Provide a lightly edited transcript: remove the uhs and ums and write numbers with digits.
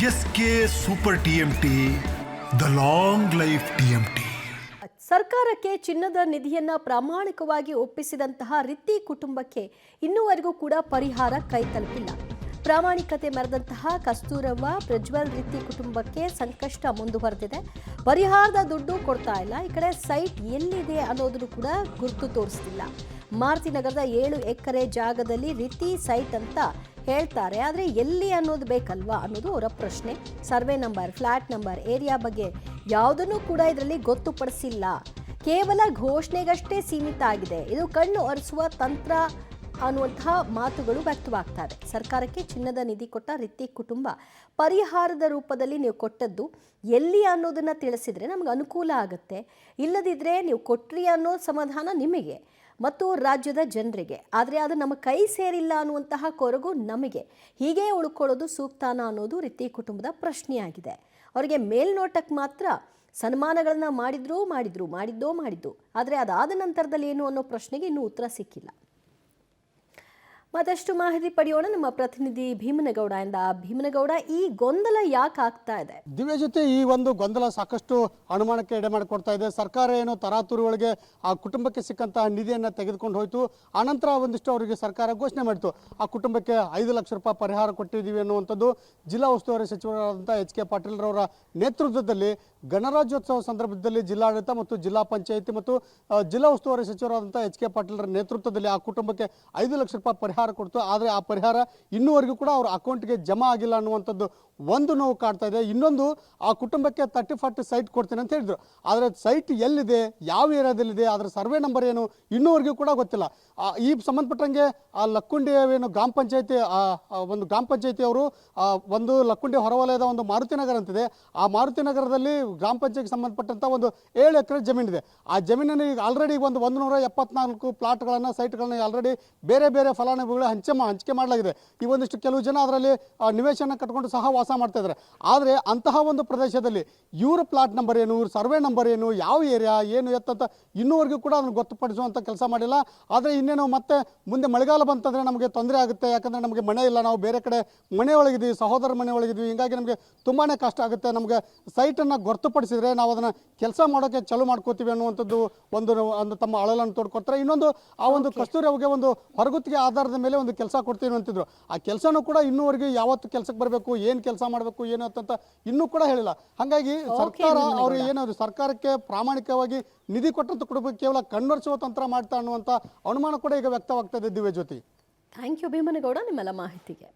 S K super TMT, the long life TMT. ಸರ್ಕಾರಕ್ಕೆ ಚಿನ್ನದ ನಿಧಿಯನ್ನ ಪ್ರಾಮಾಣಿಕವಾಗಿ ಒಪ್ಪಿಸಿದಂತಹ ರಿತ್ತಿ ಕುಟುಂಬಕ್ಕೆ ಇನ್ನೂವರೆಗೂ ಕೂಡ ಪರಿಹಾರ ಕೈ ತಲುಪಿಲ್ಲ. ಪ್ರಾಮಾಣಿಕತೆ ಮೆರೆದಂತಹ ಕಸ್ತೂರವ್ವ ಪ್ರಜ್ವಲ್ ರಿತ್ತಿ ಕುಟುಂಬಕ್ಕೆ ಸಂಕಷ್ಟ ಮುಂದುವರೆದಿದೆ. ಪರಿಹಾರದ ದುಡ್ಡು ಕೊಡ್ತಾ ಇಲ್ಲ. ಈ ಕಡೆ ಸೈಟ್ ಎಲ್ಲಿದೆ ಅನ್ನೋದನ್ನು ಕೂಡ ಗುರುತು ತೋರಿಸ್ತಿಲ್ಲ. ಮಾರುತಿನಗರದ 7 ಎಕರೆ ಜಾಗದಲ್ಲಿ ರಿತ್ತಿ ಸೈಟ್ ಅಂತ ಹೇಳ್ತಾರೆ, ಆದರೆ ಎಲ್ಲಿ ಅನ್ನೋದು ಬೇಕಲ್ವಾ ಅನ್ನೋದು ಅವರ ಪ್ರಶ್ನೆ. Survey number, flat number, area ಬಗ್ಗೆ ಯಾವುದನ್ನು ಕೂಡ ಇದರಲ್ಲಿ ಗೊತ್ತುಪಡಿಸಿಲ್ಲ. ಕೇವಲ ಘೋಷಣೆಗಷ್ಟೇ ಸೀಮಿತ ಆಗಿದೆ. ಇದು ಕಣ್ಣು ಒರೆಸುವ ತಂತ್ರ ಅನ್ನುವಂತಹ ಮಾತುಗಳು ವ್ಯಕ್ತವಾಗ್ತಾರೆ. ಸರ್ಕಾರಕ್ಕೆ ಚಿನ್ನದ ನಿಧಿ ಕೊಟ್ಟ ರಿತ್ತಿ ಕುಟುಂಬ ಪರಿಹಾರದ ರೂಪದಲ್ಲಿ ನೀವು ಕೊಟ್ಟದ್ದು ಎಲ್ಲಿ ಅನ್ನೋದನ್ನ ತಿಳಿಸಿದ್ರೆ ನಮ್ಗೆ ಅನುಕೂಲ ಆಗುತ್ತೆ. ಇಲ್ಲದಿದ್ರೆ ನೀವು ಕೊಟ್ರಿ ಅನ್ನೋ ಸಮಾಧಾನ ನಿಮಗೆ ಮತ್ತು ರಾಜ್ಯದ ಜನರಿಗೆ, ಆದರೆ ಅದು ನಮ್ಮ ಕೈ ಸೇರಿಲ್ಲ ಅನ್ನುವಂತಹ ಕೊರಗು ನಮಗೆ. ಹೀಗೆ ಉಳ್ಕೊಳ್ಳೋದು ಸೂಕ್ತಾನ ಅನ್ನೋದು ರಿತ್ತಿ ಕುಟುಂಬದ ಪ್ರಶ್ನೆಯಾಗಿದೆ. ಅವರಿಗೆ ಮೇಲ್ನೋಟಕ್ಕೆ ಮಾತ್ರ ಸನ್ಮಾನಗಳನ್ನ ಮಾಡಿದ್ದು, ಆದರೆ ಅದಾದ ನಂತರದಲ್ಲಿ ಏನು ಅನ್ನೋ ಪ್ರಶ್ನೆಗೆ ಇನ್ನೂ ಉತ್ತರ ಸಿಕ್ಕಿಲ್ಲ. ಮತ್ತಷ್ಟು ಮಾಹಿತಿ ಪಡೆಯೋಣ ನಮ್ಮ ಪ್ರತಿನಿಧಿ ಭೀಮನಗೌಡ ಇಂದ. ಭೀಮನಗೌಡ, ಈ ಗೊಂದಲ ಯಾಕೆ ಆಗ್ತಾ ಇದೆ? ದಿವ್ಯ ಜೊತೆ ಈ ಒಂದು ಗೊಂದಲ ಸಾಕಷ್ಟು ಅನುಮಾನಕ್ಕೆ ಎಡೆ ಮಾಡಿಕೊಡ್ತಾ ಇದೆ. ಸರ್ಕಾರ ಏನೋ ತರಾತುರಿ ಒಳಗೆ ಆ ಕುಟುಂಬಕ್ಕೆ ಸಿಕ್ಕಂತಹ ನಿಧಿಯನ್ನು ತೆಗೆದುಕೊಂಡು ಹೋಯಿತು. ಆನಂತರ ಒಂದಿಷ್ಟು ಅವರಿಗೆ ಸರ್ಕಾರ ಘೋಷಣೆ ಮಾಡಿತು, ಆ ಕುಟುಂಬಕ್ಕೆ 5 ಲಕ್ಷ ರೂಪಾಯಿ ಪರಿಹಾರ ಕೊಟ್ಟಿದ್ದೀವಿ ಅನ್ನುವಂಥದ್ದು. ಜಿಲ್ಲಾ ಉಸ್ತುವಾರಿ ಸಚಿವರಾದಂಥ HK ಪಾಟೀಲ್ರವರ ನೇತೃತ್ವದಲ್ಲಿ ಗಣರಾಜ್ಯೋತ್ಸವ ಸಂದರ್ಭದಲ್ಲಿ ಜಿಲ್ಲಾಡಳಿತ ಮತ್ತು ಜಿಲ್ಲಾ ಪಂಚಾಯಿತಿ ಮತ್ತು ಜಿಲ್ಲಾ ಉಸ್ತುವಾರಿ ಸಚಿವರಾದಂಥ HK ಪಾಟೀಲ್ರ ನೇತೃತ್ವದಲ್ಲಿ ಆ ಕುಟುಂಬಕ್ಕೆ 5 ಲಕ್ಷ ರೂಪಾಯಿ ಪರಿಹಾರ ಕೊಡ್ತು. ಆದರೆ ಆ ಪರಿಹಾರ ಇನ್ನೂವರೆಗೂ ಕೂಡ ಅವ್ರ ಅಕೌಂಟ್ಗೆ ಜಮಾ ಆಗಿಲ್ಲ ಅನ್ನುವಂಥದ್ದು ಒಂದು ನೋವು ಕಾಡ್ತಾ ಇದೆ. ಇನ್ನೊಂದು, ಆ ಕುಟುಂಬಕ್ಕೆ 30-40 ಸೈಟ್ ಕೊಡ್ತೀನಿ ಅಂತ ಹೇಳಿದ್ರು. ಆದರೆ ಸೈಟ್ ಎಲ್ಲಿದೆ, ಯಾವ ಏರಿಯಾದಲ್ಲಿದೆ, ಅದರ ಸರ್ವೆ ನಂಬರ್ ಏನು ಇನ್ನೂವರೆಗೂ ಕೂಡ ಗೊತ್ತಿಲ್ಲ. ಈ ಸಂಬಂಧಪಟ್ಟಂಗೆ ಆ ಲಕ್ಕುಂಡಿ ಏನು ಗ್ರಾಮ ಪಂಚಾಯತಿ ಒಂದು ಗ್ರಾಮ ಪಂಚಾಯತಿಯವರು ಒಂದು ಲಕ್ಕುಂಡಿ ಹೊರವಲಯದ ಒಂದು ಮಾರುತಿನಗರ ಅಂತಿದೆ. ಆ ಮಾರುತಿನಗರದಲ್ಲಿ ಗ್ರಾಮ ಪಂಚಾಯತ್ಗೆ ಸಂಬಂಧಪಟ್ಟಂಥ ಒಂದು 7 ಎಕರೆ ಜಮೀನಿದೆ. ಆ ಜಮೀನನ್ನು ಈಗ ಆಲ್ರೆಡಿ ಒಂದು 174 ಪ್ಲಾಟ್ಗಳನ್ನು, ಸೈಟ್ಗಳನ್ನು ಆಲ್ರೆಡಿ ಬೇರೆ ಬೇರೆ ಫಲಾನುಭವಿಗಳು ಹಂಚಿಕೆ ಮಾಡಲಾಗಿದೆ. ಈ ಒಂದಿಷ್ಟು ಕೆಲವು ಜನ ಅದರಲ್ಲಿ ನಿವೇಶನ ಕಟ್ಕೊಂಡು ಸಹ ವಾಸ ಮಾಡ್ತಾ ಇದ್ದಾರೆ. ಆದರೆ ಅಂತಹ ಒಂದು ಪ್ರದೇಶದಲ್ಲಿ ಇವ್ರ ಪ್ಲಾಟ್ ನಂಬರ್ ಏನು, ಇವ್ರ ಸರ್ವೆ ನಂಬರ್ ಏನು, ಯಾವ ಏರಿಯಾ ಏನು ಎತ್ತಂತ ಇನ್ನೂವರೆಗೂ ಕೂಡ ಅದನ್ನು ಗೊತ್ತುಪಡಿಸುವಂಥ ಕೆಲಸ ಮಾಡಿಲ್ಲ. ಆದರೆ ಇನ್ನೇನು ಮತ್ತೆ ಮುಂದೆ ಮಳೆಗಾಲ ಬಂತಂದರೆ ನಮಗೆ ತೊಂದರೆ ಆಗುತ್ತೆ. ಯಾಕಂದರೆ ನಮಗೆ ಮನೆ ಇಲ್ಲ, ನಾವು ಬೇರೆ ಕಡೆ ಮನೆ ಒಳಗಿದ್ವಿ, ಸಹೋದರ ಮನೆ ಒಳಗಿದ್ವಿ. ಹೀಗಾಗಿ ನಮಗೆ ತುಂಬಾ ಕಷ್ಟ ಆಗುತ್ತೆ. ನಮಗೆ ಸೈಟನ್ನು ಗೊತ್ತುಪಡಿಸಿದರೆ ನಾವು ಅದನ್ನು ಕೆಲಸ ಮಾಡೋಕ್ಕೆ ಚಾಲೂ ಮಾಡ್ಕೋತೀವಿ ಅನ್ನುವಂಥದ್ದು ಒಂದು ತಮ್ಮ ಅಳಲನ್ನು ತೋಡ್ಕೊಡ್ತಾರೆ. ಇನ್ನೊಂದು, ಆ ಒಂದು ಕಸ್ತೂರಿ ಅವ್ರಿಗೆ ಒಂದು ಹೊರಗುತ್ತಿಗೆ ಆಧಾರದ ಮೇಲೆ ಒಂದು ಕೆಲಸ ಕೊಡ್ತೀವಿ ಅಂತಿದ್ರು. ಆ ಕೆಲಸನೂ ಕೂಡ ಇನ್ನೂವರೆಗೆ ಯಾವತ್ತು ಕೆಲಸಕ್ಕೆ ಬರಬೇಕು, ಏನು ಕೆಲಸ ಮಾಡಬೇಕು ಏನು ಅಂತ ಇನ್ನೂ ಕೂಡ ಹೇಳಿಲ್ಲ. ಹಾಗಾಗಿ ಸರ್ಕಾರ ಅವ್ರಿಗೆ ಏನಾದ್ರು ಸರ್ಕಾರಕ್ಕೆ ಪ್ರಾಮಾಣಿಕವಾಗಿ ನಿಧಿ ಕೊಟ್ಟಂತ ಕುಟುಂಬಕ್ಕೆ ಕೇವಲ ಕಣ್ಣೊರೆಸುವ ತಂತ್ರ ಮಾಡ್ತಾ ಅನ್ನುವಂಥ ಅನುಮಾನ ಕೂಡ ಈಗ ವ್ಯಕ್ತವಾಗ್ತಾ ಇದೆ. ದಿವ್ಯ ಜ್ಯೋತಿ, ಥ್ಯಾಂಕ್ ಯು ಭೀಮನಗೌಡ ನಿಮ್ಮೆಲ್ಲ ಮಾಹಿತಿಗೆ.